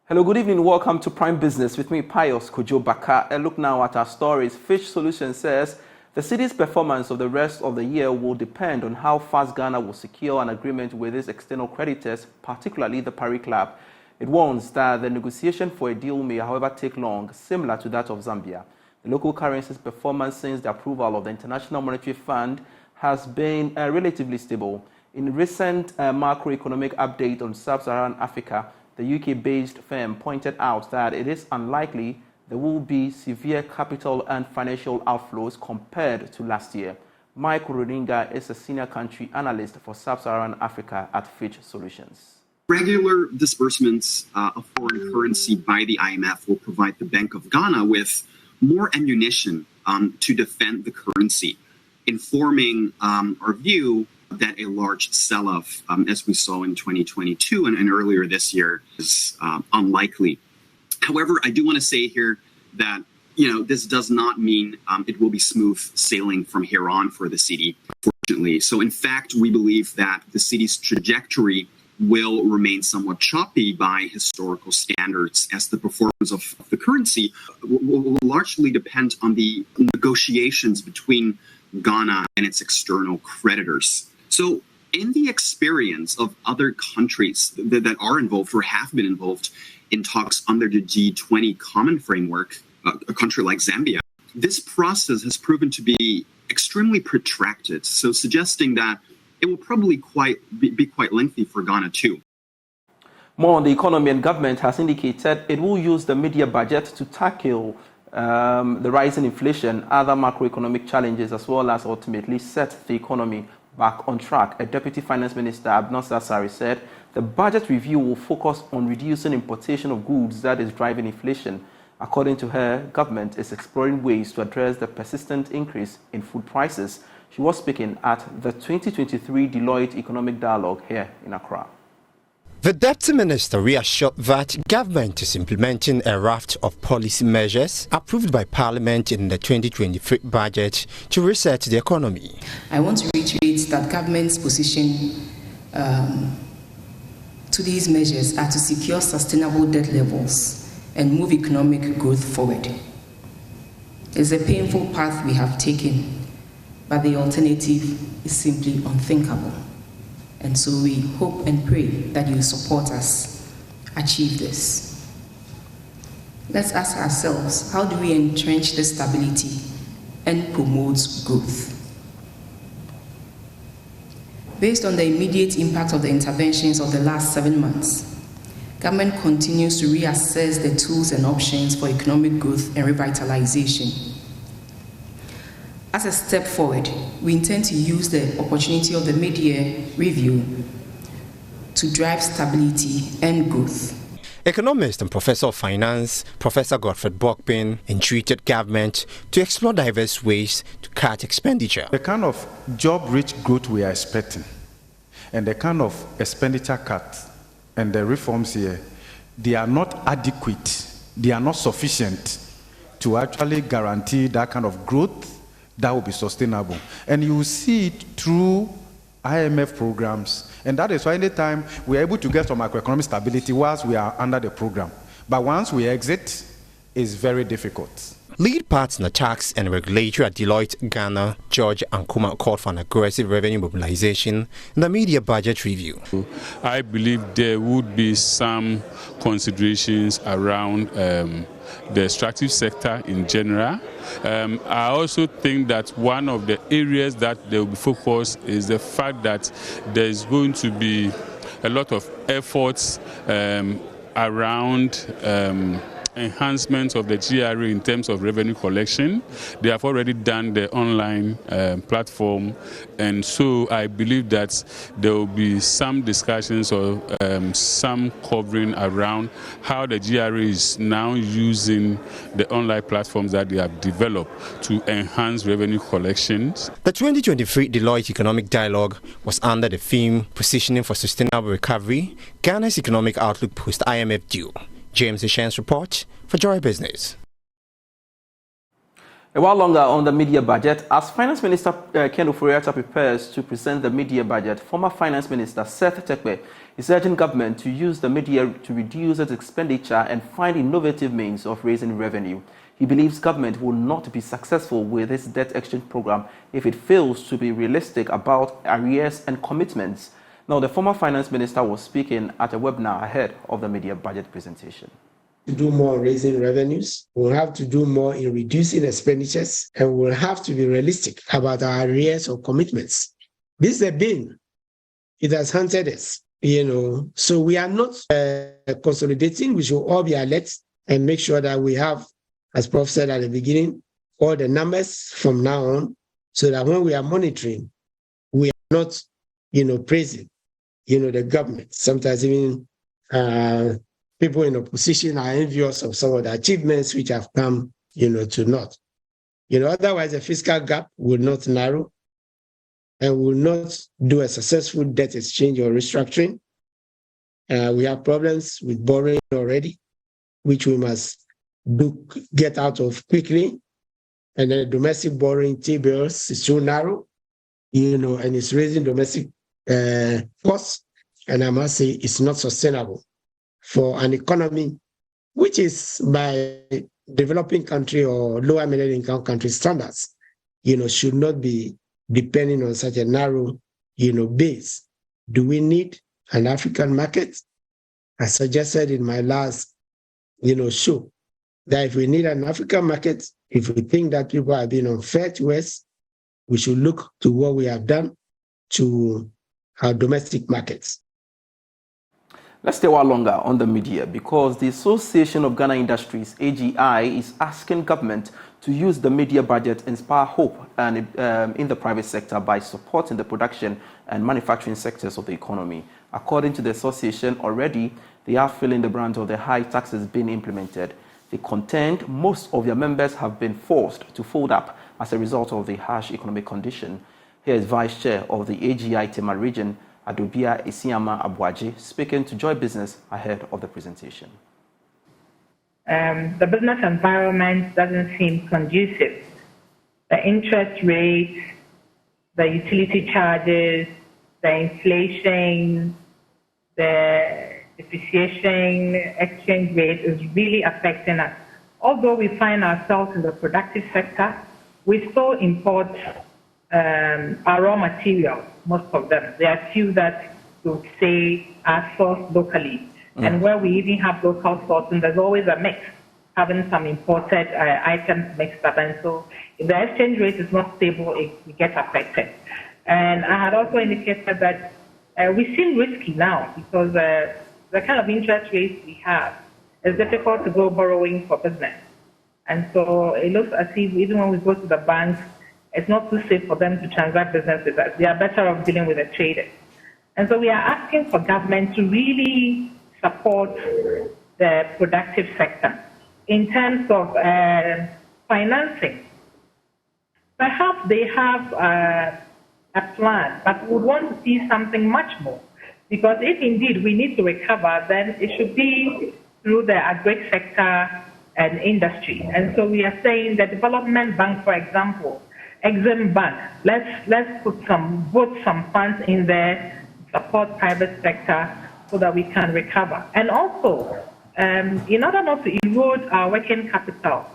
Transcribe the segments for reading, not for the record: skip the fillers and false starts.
Hello, good evening. Welcome to Prime Business with me, Pius Kojo Baka. A look now at our stories. Fitch Solutions says the city's performance of the rest of the year will depend on how fast Ghana will secure an agreement with its external creditors, particularly the Paris Club. It warns that the negotiation for a deal may, however, take long, similar to that of Zambia. The local currency's performance since the approval of the International Monetary Fund has been relatively stable. In a recent macroeconomic update on Sub-Saharan Africa, the UK-based firm pointed out that it is unlikely there will be severe capital and financial outflows compared to last year. Mike Rodinga is a senior country analyst for Sub-Saharan Africa at Fitch Solutions. Regular disbursements of foreign currency by the IMF will provide the Bank of Ghana with more ammunition to defend the currency, informing our view that a large sell-off, as we saw in 2022 and earlier this year, is unlikely. However, I do want to say here that this does not mean it will be smooth sailing from here on for the city, unfortunately. So in fact, we believe that the city's trajectory will remain somewhat choppy by historical standards, as the performance of the currency will largely depend on the negotiations between Ghana and its external creditors. So in the experience of other countries that are involved or have been involved in talks under the G20 common framework, a country like Zambia, this process has proven to be extremely protracted, so suggesting that it will probably be quite lengthy for Ghana too. More on the economy, and government has indicated it will use the media budget to tackle the rising inflation, other macroeconomic challenges, as well as ultimately set the economy back on track. A Deputy Finance Minister, Abnosa Sari, said the budget review will focus on reducing importation of goods that is driving inflation. According to her, government is exploring ways to address the persistent increase in food prices. She was speaking at the 2023 Deloitte Economic Dialogue here in Accra. The Deputy Minister reassured that government is implementing a raft of policy measures approved by Parliament in the 2023 budget to reset the economy. I want to reiterate that government's position to these measures are to secure sustainable debt levels and move economic growth forward. It's a painful path we have taken, but the alternative is simply unthinkable. And so we hope and pray that you support us achieve this. Let's ask ourselves, how do we entrench this stability and promote growth? Based on the immediate impact of the interventions of the last 7 months, government continues to reassess the tools and options for economic growth and revitalization. As a step forward, we intend to use the opportunity of the mid-year review to drive stability and growth. Economist and Professor of Finance, Professor Godfred Bokpin, entreated government to explore diverse ways to cut expenditure. The kind of job-rich growth we are expecting and the kind of expenditure cut and the reforms here, they are not adequate, they are not sufficient to actually guarantee that kind of growth that will be sustainable. And you will see it through IMF programs. And that is why anytime we are able to get some macroeconomic stability whilst we are under the program. But once we exit, it's very difficult. Lead partner tax and regulator at Deloitte Ghana, George Ankuma, called for an aggressive revenue mobilization in the media budget review. I believe there would be some considerations around the extractive sector in general. I also think that one of the areas that they will be focused is the fact that there's going to be a lot of efforts around enhancement of the GRA in terms of revenue collection. They have already done the online platform, and so I believe that there will be some discussions or some covering around how the GRA is now using the online platforms that they have developed to enhance revenue collections. The 2023 Deloitte Economic Dialogue was under the theme Positioning for Sustainable Recovery, Ghana's Economic Outlook Post-IMF Deal. James Ishen's report for Joy Business. A while longer on the media budget, as Finance Minister Ken Ofori-Atta prepares to present the media budget, former Finance Minister Seth Terkper He's urging government to use the media to reduce its expenditure and find innovative means of raising revenue. He believes government will not be successful with its debt exchange program if it fails to be realistic about arrears and commitments. Now, the former finance minister was speaking at a webinar ahead of the media budget presentation. To do more in raising revenues, we'll have to do more in reducing expenditures, and we'll have to be realistic about our arrears or commitments. This is a bin. It has hunted us, So we are not consolidating. We should all be alert and make sure that we have, as Prof said at the beginning, all the numbers from now on, so that when we are monitoring, we are not, praising, the government. Sometimes even people in opposition are envious of some of the achievements which have come, to naught. Otherwise the fiscal gap will not narrow and will not do a successful debt exchange or restructuring. We have problems with borrowing already, which we must get out of quickly. And then domestic borrowing T-bills is so narrow, and it's raising domestic costs. And I must say it's not sustainable for an economy which is by developing country or lower middle income country standards, should not be depending on such a narrow, base. Do we need an African market? I suggested in my last, show that if we need an African market, if we think that people are being unfair to us, we should look to what we have done to our domestic markets. Let's stay a while longer on the media, because the Association of Ghana Industries, AGI, is asking government to use the media budget to inspire hope and in the private sector by supporting the production and manufacturing sectors of the economy. According to the association, already they are feeling the brunt of the high taxes being implemented. They contend most of their members have been forced to fold up as a result of the harsh economic condition. Here is Vice Chair of the AGI Tema region, Adobia Isiama Abuaji, speaking to Joy Business ahead of the presentation. The business environment doesn't seem conducive. The interest rates, the utility charges, the inflation, the depreciation, exchange rate is really affecting us. Although we find ourselves in the productive sector, we still import our raw materials, most of them. There are few that would say are sourced locally. And where we even have local sourcing, there's always a mix, having some imported items mixed up. And so if the exchange rate is not stable, it gets affected. And I had also indicated that we seem risky now because the kind of interest rates we have, it's difficult to go borrowing for business. And so it looks as if even when we go to the banks, it's not too safe for them to transact business with us. They are better off dealing with the traders. And so we are asking for government to really support the productive sector in terms of financing. Perhaps they have a plan, but we would want to see something much more. Because if indeed we need to recover, then it should be through the agri sector and industry. And so we are saying the Development Bank, for example, Exim Bank, let's put some funds in there, support private sector so that we can recover. And also, in order not to erode our working capital,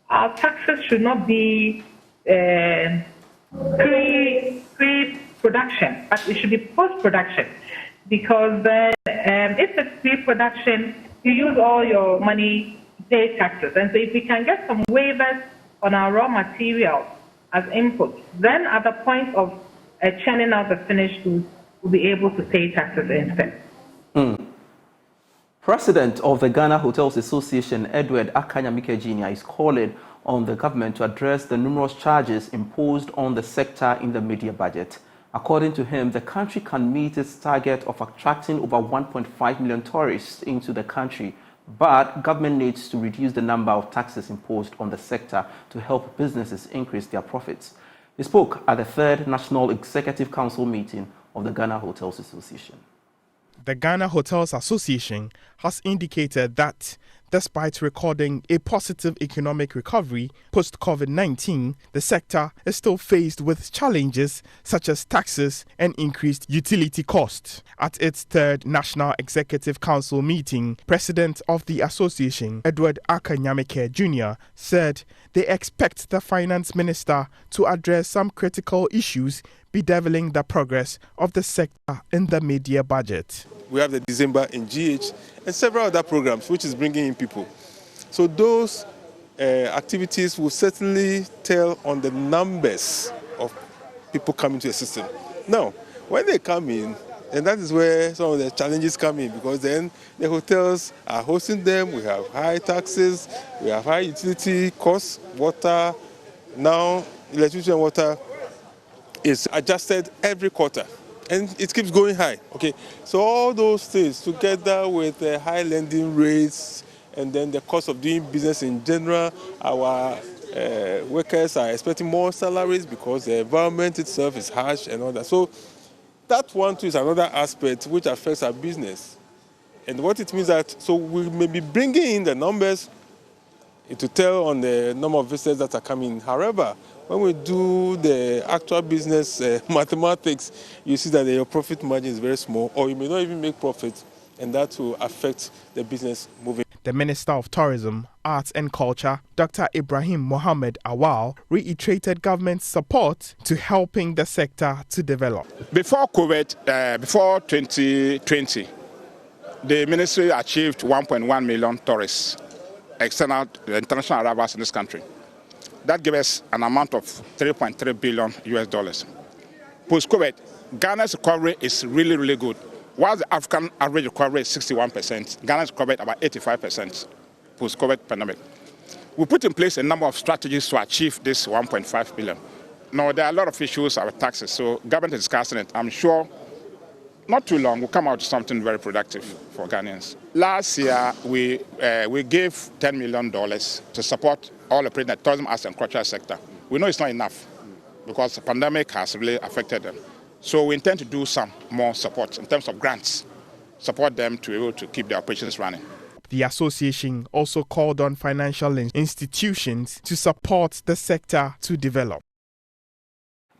our taxes should not be pre-production, but it should be post-production. Because then, if it's pre-production, you use all your money to pay taxes. And so if we can get some waivers on our raw materials as inputs, then at the point of churning out the finished goods, we'll be able to pay taxes instead. President of the Ghana Hotels Association, Edward Akanyamike Jr., is calling on the government to address the numerous charges imposed on the sector in the media budget. According to him, the country can meet its target of attracting over 1.5 million tourists into the country, but government needs to reduce the number of taxes imposed on the sector to help businesses increase their profits. He spoke at the 3rd National Executive Council meeting of the Ghana Hotels Association. The Ghana Hotels Association has indicated that Despite recording a positive economic recovery post-COVID-19, the sector is still faced with challenges such as taxes and increased utility costs. At its third National Executive Council meeting, President of the association, Edward Akanyameke Jr., said they expect the Finance Minister to address some critical issues bedeviling the progress of the sector in the mid-year budget. We have the December in GH and several other programs which is bringing in people. So those activities will certainly tell on the numbers of people coming to the system. Now, when they come in, and that is where some of the challenges come in, because then the hotels are hosting them, we have high taxes, we have high utility costs, water, now electricity and water is adjusted every quarter. And it keeps going high. Okay, so all those things together with the high lending rates and then the cost of doing business in general, our workers are expecting more salaries because the environment itself is harsh and all that. So that one too is another aspect which affects our business. And what it means that, so we may be bringing in the numbers to tell on the number of visitors that are coming. However, when we do the actual business mathematics, you see that your profit margin is very small, or you may not even make profit, and that will affect the business moving. The Minister of Tourism, Arts and Culture, Dr. Ibrahim Mohammed Awal, reiterated government's support to helping the sector to develop. Before COVID, before 2020, the ministry achieved 1.1 million tourists, international arrivals in this country. That gave us an amount of $3.3 billion US. Post-COVID, Ghana's recovery is really, really good. While the African average recovery is 61%, Ghana's recovered about 85% post-COVID pandemic. We put in place a number of strategies to achieve this 1.5 billion. Now, there are a lot of issues with taxes, so government is discussing it. I'm sure not too long we'll come out with something very productive for Ghanaians. Last year, we gave $10 million to support all operating the tourism, arts and cultural sector. We know it's not enough because the pandemic has really affected them. So we intend to do some more support in terms of grants, support them to be able to keep their operations running. The association also called on financial institutions to support the sector to develop.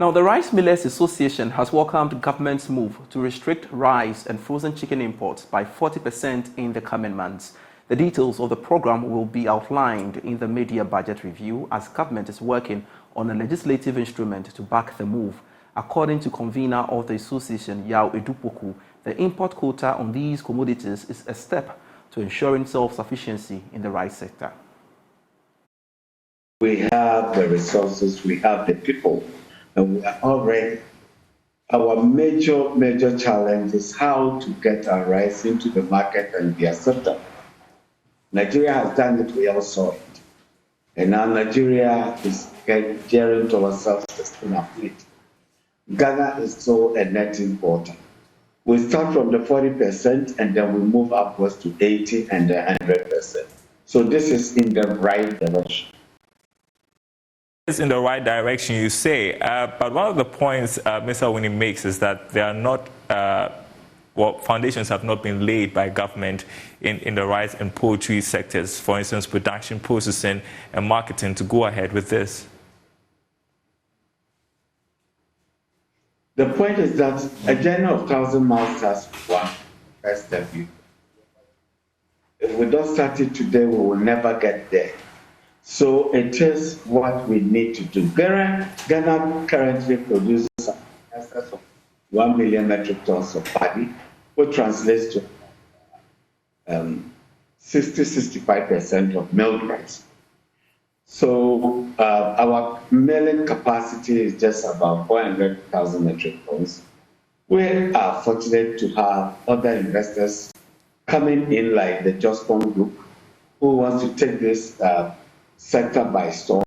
Now, the Rice Millers Association has welcomed government's move to restrict rice and frozen chicken imports by 40% in the coming months. The details of the program will be outlined in the mid-year budget review as government is working on a legislative instrument to back the move. According to convener of the association, Yao Edupoku, the import quota on these commodities is a step to ensuring self-sufficiency in the rice sector. We have the resources, we have the people, and we are all ready. Our major challenge is how to get our rice into the market and be accepted. Nigeria has done it, we all saw it. And now Nigeria is gearing towards self-sustainability. Ghana is still a net importer. We start from the 40% and then we move upwards to 80 and 100%. So this is in the right direction. It's in the right direction, you say. But one of the points Mr. Winnie makes is that there are not, foundations have not been laid by government in the rice and poultry sectors, for instance, production, processing, and marketing, to go ahead with this. The point is that a journey of 1,000 miles starts with one first step. If we don't start it today, we will never get there. So it is what we need to do. Ghana currently produces an excess of 1 million metric tons of paddy, which translates to 60-65% of milled rice. So our milling capacity is just about 400,000 metric tons. We are fortunate to have other investors coming in, like the Jospon Group, who wants to take this sector by storm,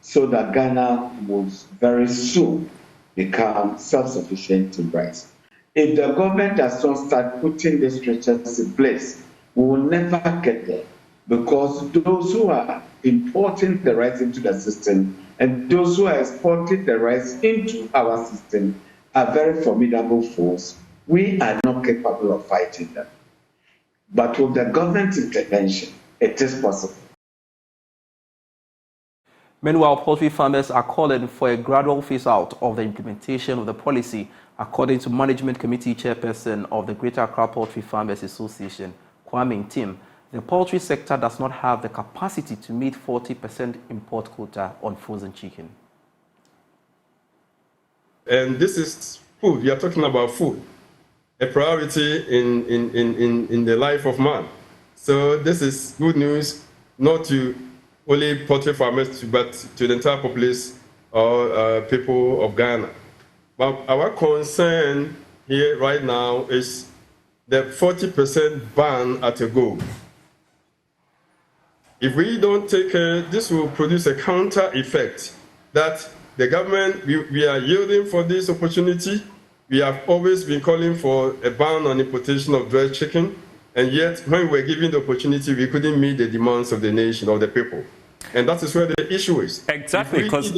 so that Ghana will very soon become self-sufficient in rice. If the government does not start putting these structures in place, we will never get there, because those who are importing the rice into the system and those who are exporting the rice into our system are very formidable foes. We are not capable of fighting them. But with the government intervention, it is possible. Meanwhile, poultry farmers are calling for a gradual phase-out of the implementation of the policy, according to Management Committee Chairperson of the Greater Accra Poultry Farmers Association, Kwame Tim. The poultry sector does not have the capacity to meet 40% import quota on frozen chicken. And this is food. We are talking about food, a priority in the life of man. So this is good news, not to only poultry farmers, but to the entire populace or people of Ghana. But our concern here right now is the 40% ban at a go. If we don't take care, this will produce a counter effect that the government, we are yielding for this opportunity. We have always been calling for a ban on importation of dry chicken, and yet when we were given the opportunity, we couldn't meet the demands of the nation, of the people. And that is where the issue is. Exactly, because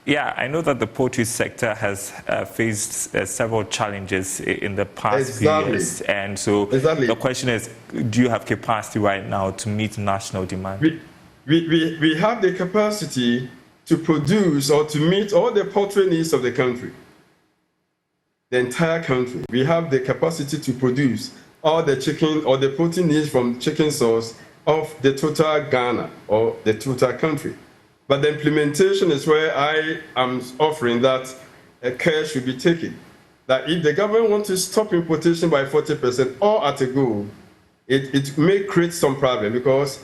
yeah, I know that the poultry sector has faced several challenges in the past few years. And so the question is, do you have capacity right now to meet national demand? We have the capacity to produce or to meet all the poultry needs of the country, the entire country. We have the capacity to produce all the chicken or the protein needs from chicken source of the total Ghana or the total country. But the implementation is where I am offering that care should be taken. That if the government wants to stop importation by 40% or at a go, it may create some problem, because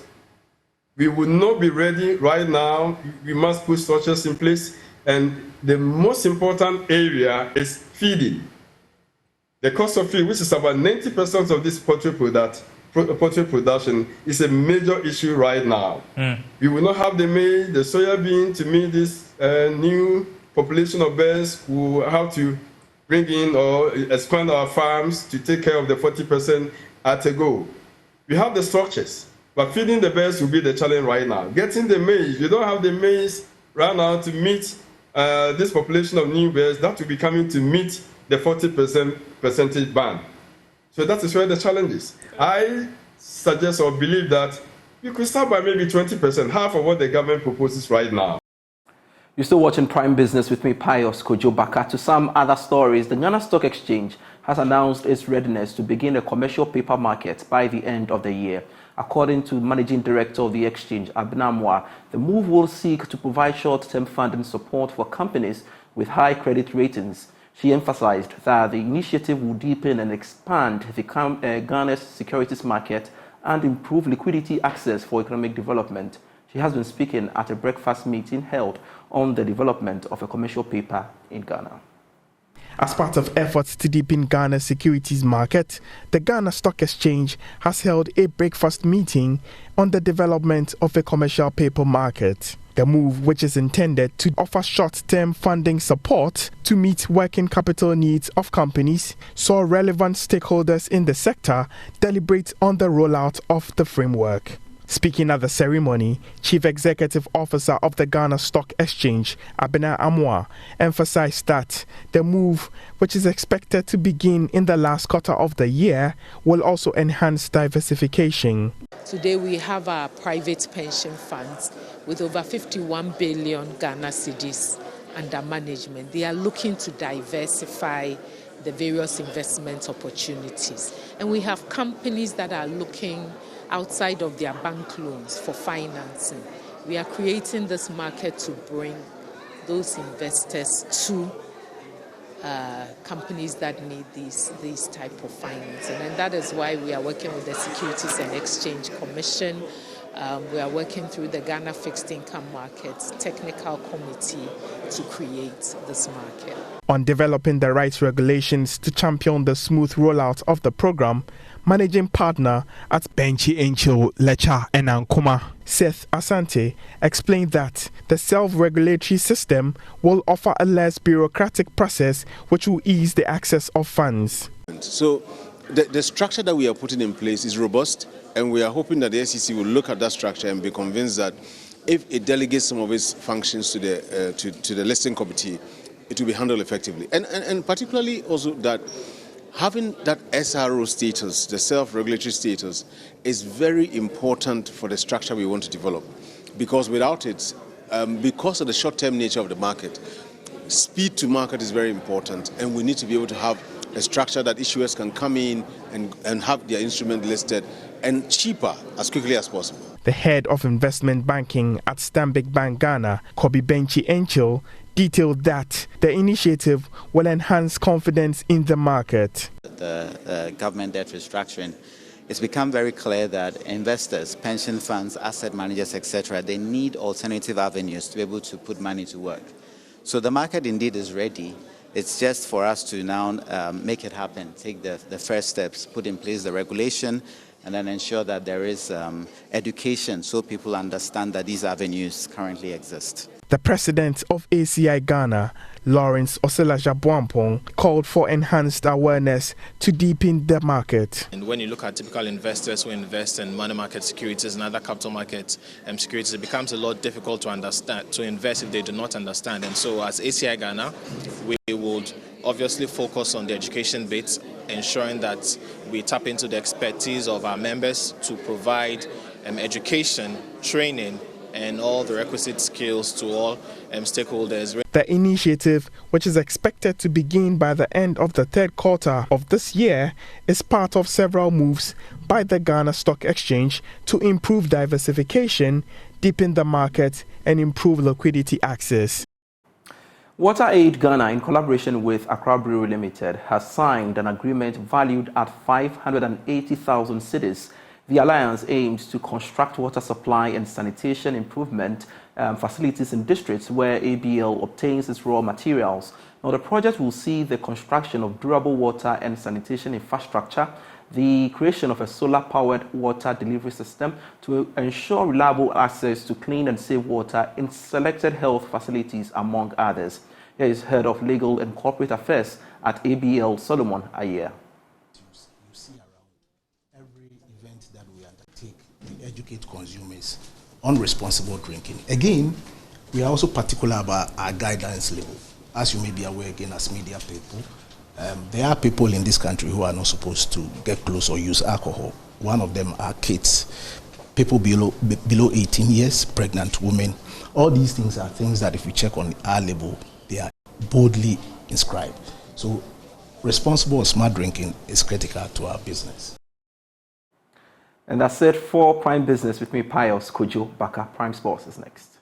we will not be ready right now. We must put structures in place. And the most important area is feeding. The cost of feed, which is about 90% of this poultry production, is a major issue right now. We will not have the maize, the soybean to meet this new population of birds who have to bring in or expand our farms to take care of the 40% at a go. We have the structures, but feeding the birds will be the challenge right now. Getting the maize, you don't have the maize right now to meet this population of new birds that will be coming to meet the 40% percentage ban. So that is where the challenge is. I suggest or believe that you could start by maybe 20%, half of what the government proposes right now. You're still watching Prime Business with me, Pius Kojo Baka. To some other stories, the Ghana Stock Exchange has announced its readiness to begin a commercial paper market by the end of the year. According to Managing Director of the exchange, Abnamwa, the move will seek to provide short-term funding support for companies with high credit ratings. She emphasized that the initiative will deepen and expand the Ghana's securities market and improve liquidity access for economic development. She has been speaking at a breakfast meeting held on the development of a commercial paper in Ghana. As part of efforts to deepen Ghana's securities market, the Ghana Stock Exchange has held a breakfast meeting on the development of a commercial paper market. The move, which is intended to offer short-term funding support to meet working capital needs of companies, saw relevant stakeholders in the sector deliberate on the rollout of the framework. Speaking at the ceremony, Chief Executive Officer of the Ghana Stock Exchange, Abena Amwa, emphasized that the move, which is expected to begin in the last quarter of the year, will also enhance diversification. Today we have our private pension funds with over 51 billion Ghana cedis under management. They are looking to diversify the various investment opportunities. And we have companies that are looking outside of their bank loans for financing. We are creating this market to bring those investors to companies that need these type of financing. And that is why we are working with the Securities and Exchange Commission. We are working through the Ghana Fixed Income Markets Technical Committee to create this market. On developing the right regulations to champion the smooth rollout of the program, Managing Partner at Benchi Encho Lecha and Ankuma, Seth Asante, explained that the self-regulatory system will offer a less bureaucratic process which will ease the access of funds. So the structure that we are putting in place is robust, and we are hoping that the SEC will look at that structure and be convinced that if it delegates some of its functions to the listing committee, it will be handled effectively. And particularly also that Having that SRO status, the self-regulatory status, is very important for the structure we want to develop. Because without it, because of the short-term nature of the market, speed to market is very important, and we need to be able to have a structure that issuers can come in and have their instrument listed and cheaper as quickly as possible. The head of investment banking at Stanbic Bank Ghana, Kobe Benchi Enchil, detailed that the initiative will enhance confidence in the market. The government debt restructuring, it's become very clear that investors, pension funds, asset managers, etc., they need alternative avenues to be able to put money to work. So the market indeed is ready. It's just for us to now make it happen, take the first steps, put in place the regulation, and then ensure that there is education so people understand that these avenues currently exist. The president of ACI Ghana, Lawrence Oselaja-Bwampong, called for enhanced awareness to deepen the market. And when you look at typical investors who invest in money market securities and other capital market securities, it becomes a lot difficult to invest if they do not understand. And so as ACI Ghana, we would obviously focus on the education bit, ensuring that we tap into the expertise of our members to provide education, training, and all the requisite skills to all stakeholders. The initiative, which is expected to begin by the end of the third quarter of this year, is part of several moves by the Ghana Stock Exchange to improve diversification, deepen the market, and improve liquidity access. Water Aid Ghana, in collaboration with Accra Brewery Limited, has signed an agreement valued at 580,000 cedis. The alliance aims to construct water supply and sanitation improvement facilities in districts where ABL obtains its raw materials. Now, the project will see the construction of durable water and sanitation infrastructure, the creation of a solar-powered water delivery system to ensure reliable access to clean and safe water in selected health facilities, among others. Here is Head of Legal and Corporate Affairs at ABL, Solomon Ayer. Educate consumers on responsible drinking. Again, we are also particular about our guidance level. As you may be aware, again, as media people, there are people in this country who are not supposed to get close or use alcohol. One of them are kids, people below 18 years, pregnant women. All these things are things that if we check on our label, they are boldly inscribed. So responsible or smart drinking is critical to our business. And that's it for Prime Business with me, Pius Kojo Baka. Prime Sports is next.